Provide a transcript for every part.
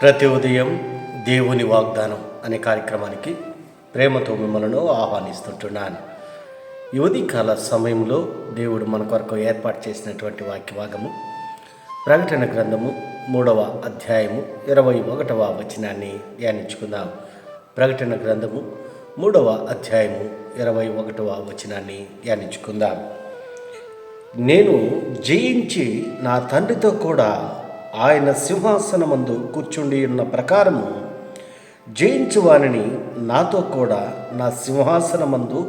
ప్రతి ఉదయం దేవుని వాగ్దానం అనే కార్యక్రమానికి ప్రేమతో మిమ్మల్ని ఆహ్వానిస్తుంటున్నాను. ఈ ఉదయకాల సమయంలో దేవుడు మన కొరకు ఏర్పాటు చేసినటువంటి వాక్య భాగము ప్రకటన గ్రంథము 3వ అధ్యాయము 21వ వచనాన్ని ధ్యానించుకుందాం. ప్రకటన గ్రంథము 3వ అధ్యాయము 21వ వచనాన్ని ధ్యానించుకుందాం. నేను జయించి నా తండ్రితో కూడా ఆయన సింహాసనమందు కూర్చుండి ఉన్న ప్రకారము జయించువానిని నాతో కూడా నా సింహాసనమందు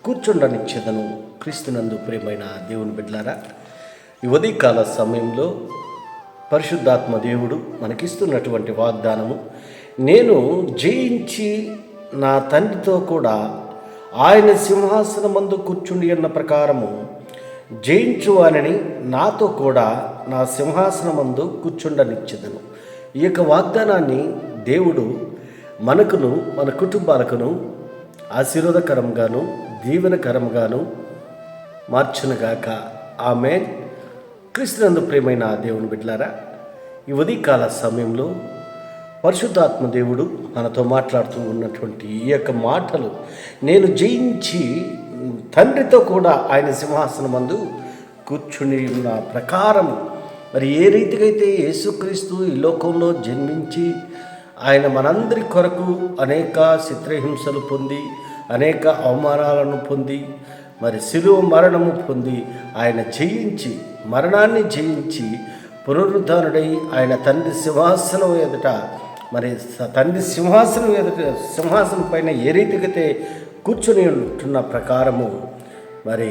కూర్చుండనిచ్చేదను. క్రీస్తునందు ప్రియమైన దేవుని బిడ్డలారా, ఈ ఉదయకాల సమయంలో పరిశుద్ధాత్మ దేవుడు మనకిస్తున్నటువంటి వాగ్దానము, నేను జయించి నా తండ్రితో కూడా ఆయన సింహాసనమందు కూర్చుండి ఉన్న ప్రకారము జయించువానని నాతో కూడా నా సింహాసనమందు కూర్చుండనిచ్చెదను. ఈ యొక్క వాగ్దానాన్ని దేవుడు మనకును మన కుటుంబాలకును ఆశీర్వాదకరంగాను దీవెనకరంగాను మార్చునుగాక. ఆమేన్. క్రీస్తునందు ప్రియమైన దేవుని బిడ్డలారా, ఈ ఉదయకాల సమయంలో పరిశుద్ధాత్మ దేవుడు మనతో మాట్లాడుతూ ఉన్నటువంటి ఈ యొక్క మాటలు, నేను జయించి తండ్రితో కూడా ఆయన సింహాసనమందు కూర్చుని ఉన్న ప్రకారం, మరి ఏ రీతిగా అయితే యేసుక్రీస్తు ఈ లోకంలో జన్మించి ఆయన మనందరి కొరకు అనేక చిత్రహింసలు పొంది అనేక అవమానాలను పొంది మరి శిలువ మరణము పొంది ఆయన జయించి మరణాన్ని జయించి పునరుద్ధానుడై ఆయన తండ్రి సింహాసనం ఎదుట మరి తండ్రి సింహాసనం పైన ఏ రీతికైతే కూర్చుని ఉంటున్న ప్రకారము మరి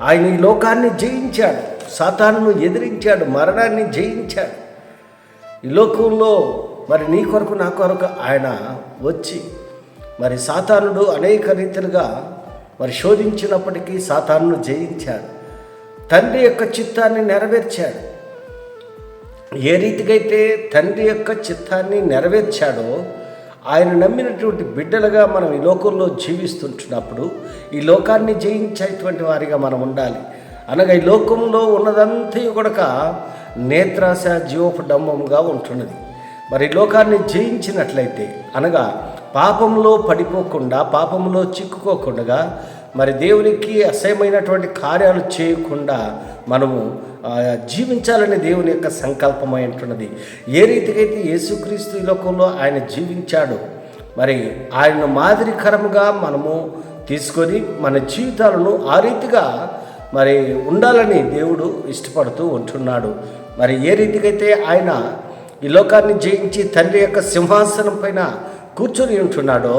ఆయన ఈ లోకాన్ని జయించాడు, సాతానును ఎదిరించాడు, మరణాన్ని జయించాడు. ఈ లోకంలో మరి నీ కొరకు నా కొరకు ఆయన వచ్చి మరి సాతానుడు అనేక రీతిలుగా మరి శోధించినప్పటికీ సాతానును జయించాడు, తండ్రి యొక్క చిత్తాన్ని నెరవేర్చాడు. ఏ రీతికైతే తండ్రి యొక్క చిత్తాన్ని నెరవేర్చాడో ఆయన నమ్మినటువంటి బిడ్డలుగా మనం ఈ లోకంలో జీవిస్తుంటున్నప్పుడు ఈ లోకాన్ని జయించేటువంటి వారిగా మనం ఉండాలి. అనగా ఈ లోకంలో ఉన్నదంతా కూడా నేత్రాశ జీవోపడంబముగా ఉంటున్నది. మరి లోకాన్ని జయించినట్లయితే అనగా పాపంలో పడిపోకుండా పాపంలో చిక్కుకోకుండా మరి దేవునికి అసహ్యమైనటువంటి కార్యాలు చేయకుండా మనము జీవించాలని దేవుని యొక్క సంకల్పమై ఉంటున్నది. ఏ రీతికైతే యేసుక్రీస్తు ఈ లోకంలో ఆయన జీవించాడు, మరి ఆయన మాదిరికరముగా మనము తీసుకొని మన జీవితాలను ఆ రీతిగా మరి ఉండాలని దేవుడు ఇష్టపడుతూ ఉంటున్నాడు. మరి ఏ రీతికైతే ఆయన ఈ లోకాన్ని జయించి తండ్రి యొక్క సింహాసనం పైన కూర్చొని ఉంటున్నాడో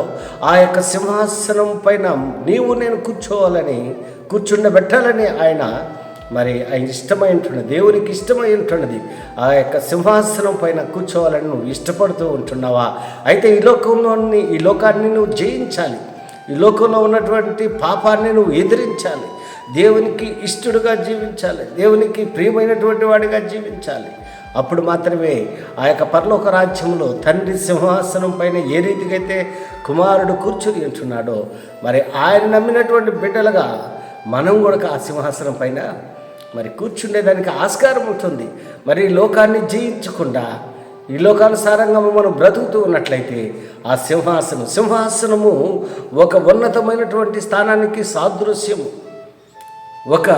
ఆ యొక్క సింహాసనం పైన నీవు నేను కూర్చుండబెట్టాలని ఆయన మరి ఆయన ఇష్టమై ఉంటున్నది, దేవునికి ఇష్టమై ఉంటున్నది. ఆ యొక్క సింహాసనం పైన కూర్చోవాలని నువ్వు ఇష్టపడుతూ ఉంటున్నావా? అయితే ఈ లోకాన్ని నువ్వు జయించాలి. ఈ లోకంలో ఉన్నటువంటి పాపాన్ని నువ్వు ఎదిరించాలి, దేవునికి ఇష్టడుగా జీవించాలి, దేవునికి ప్రియమైనటువంటి వాడిగా జీవించాలి. అప్పుడు మాత్రమే ఆ యొక్క పరలోక రాజ్యంలో తండ్రి సింహాసనం పైన ఏ రీతికైతే కుమారుడు కూర్చుని ఉంటున్నాడో మరి ఆయన నమ్మినటువంటి బిడ్డలుగా మనం కూడా ఆ సింహాసనం పైన మరి కూర్చుండేదానికి ఆస్కారం ఉంటుంది. మరి ఈ లోకాన్ని జయించకుండా ఈ లోకానుసారంగా మనం బ్రతుకుతూ ఉన్నట్లయితే ఆ సింహాసనము ఒక ఉన్నతమైనటువంటి స్థానానికి సాదృశ్యము, ఒక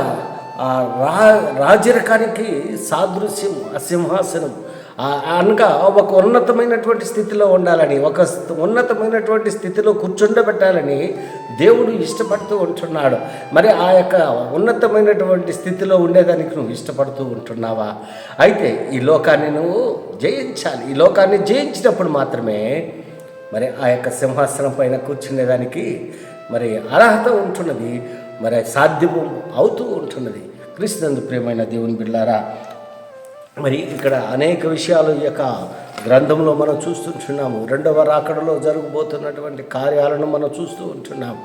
రాజరికానికి సాదృశ్యం. ఆ సింహాసనం అనగా ఒక ఉన్నతమైనటువంటి స్థితిలో ఉండాలని, ఒక ఉన్నతమైనటువంటి స్థితిలో కూర్చుండబెట్టాలని దేవుడు ఇష్టపడుతూ ఉంటున్నాడు. మరి ఆ యొక్క ఉన్నతమైనటువంటి స్థితిలో ఉండేదానికి నువ్వు ఇష్టపడుతూ ఉంటున్నావా? అయితే ఈ లోకాన్ని నువ్వు జయించాలి. ఈ లోకాన్ని జయించినప్పుడు మాత్రమే మరి ఆ యొక్క సింహాసనం పైన కూర్చునేదానికి మరి అర్హత ఉంటున్నది, మరి సాధ్యము అవుతూ ఉంటున్నది. క్రీస్తునందు ప్రియమైన దేవుని బిడ్డలారా, మరి ఇక్కడ అనేక విషయాలు ఈ యొక్క గ్రంథంలో మనం చూస్తుంటున్నాము. రెండవ రాకడలో జరగబోతున్నటువంటి కార్యాలను మనం చూస్తూ ఉంటున్నాము.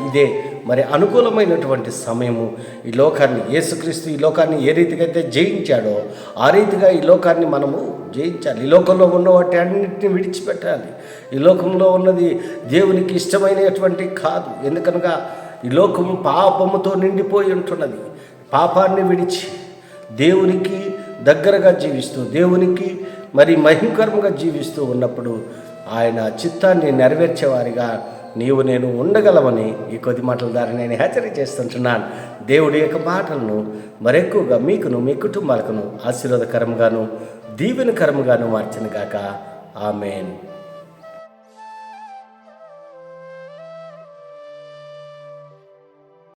ఇదే మరి అనుకూలమైనటువంటి సమయము. ఈ లోకాన్ని యేసుక్రీస్తు ఈ లోకాన్ని ఏ రీతిగా అయితే జయించాడో ఆ రీతిగా ఈ లోకాన్ని మనము జయించాలి. ఈ లోకంలో ఉన్న వాటి అన్నింటినీ విడిచిపెట్టాలి. ఈ లోకంలో ఉన్నది దేవునికి ఇష్టమైనటువంటి కాదు. ఎందుకనగా ఈ లోకము పాపముతో నిండిపోయి ఉంటున్నది. పాపాన్ని విడిచి దేవునికి దగ్గరగా జీవిస్తూ దేవునికి మరి మహిమకరంగా జీవిస్తూ ఉన్నప్పుడు ఆయన చిత్తాన్ని నెరవేర్చేవారిగా నీవు నేను ఉండగలవని ఈ కొద్ది మాటల ద్వారా నేను హెచ్చరిక చేస్తుంటున్నాను. దేవుడి యొక్క మాటలను మరెక్కువగా మీకును మీ కుటుంబాలకును ఆశీర్వాదకరంగాను దీవెనకరంగాను మార్చిన గాక. ఆమేన్.